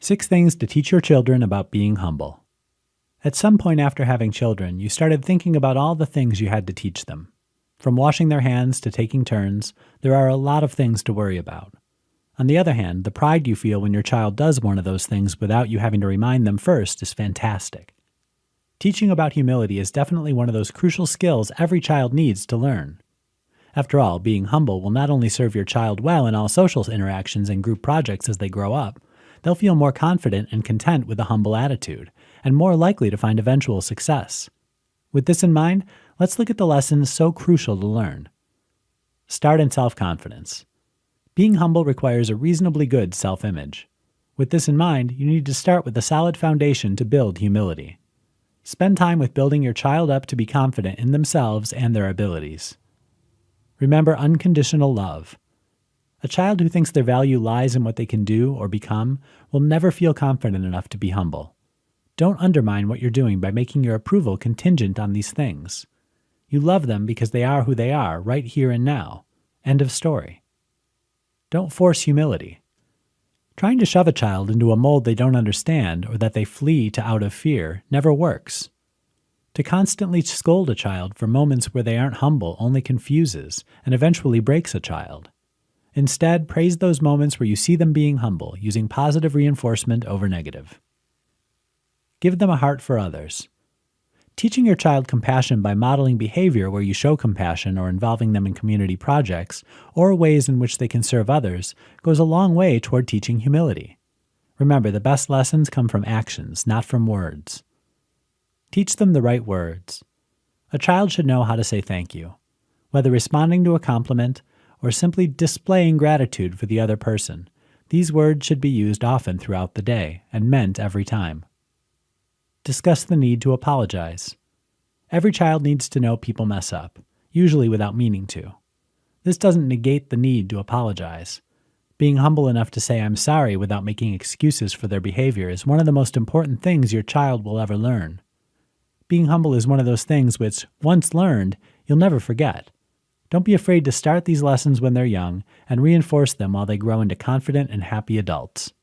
6 things to teach your children about being humble. At some point after having children, you started thinking about all the things you had to teach them. From washing their hands to taking turns, there are a lot of things to worry about. On the other hand, the pride you feel when your child does one of those things without you having to remind them first is fantastic. Teaching about humility is definitely one of those crucial skills every child needs to learn. After all, being humble will not only serve your child well in all social interactions and group projects as they grow up, they'll feel more confident and content with a humble attitude, and more likely to find eventual success. With this in mind, let's look at the lessons so crucial to learn. Start in self-confidence. Being humble requires a reasonably good self-image. With this in mind, you need to start with a solid foundation to build humility. Spend time with building your child up to be confident in themselves and their abilities. Remember unconditional love. A child who thinks their value lies in what they can do or become will never feel confident enough to be humble. Don't undermine what you're doing by making your approval contingent on these things. You love them because they are who they are, right here and now. End of story. Don't force humility. Trying to shove a child into a mold they don't understand or that they flee to out of fear never works. To constantly scold a child for moments where they aren't humble only confuses and eventually breaks a child. Instead, praise those moments where you see them being humble, using positive reinforcement over negative. Give them a heart for others. Teaching your child compassion by modeling behavior where you show compassion or involving them in community projects, or ways in which they can serve others, goes a long way toward teaching humility. Remember, the best lessons come from actions, not from words. Teach them the right words. A child should know how to say thank you, whether responding to a compliment or simply displaying gratitude for the other person. These words should be used often throughout the day and meant every time. Discuss the need to apologize. Every child needs to know people mess up, usually without meaning to. This doesn't negate the need to apologize. Being humble enough to say I'm sorry without making excuses for their behavior is one of the most important things your child will ever learn. Being humble is one of those things which, once learned, you'll never forget. Don't be afraid to start these lessons when they're young and reinforce them while they grow into confident and happy adults.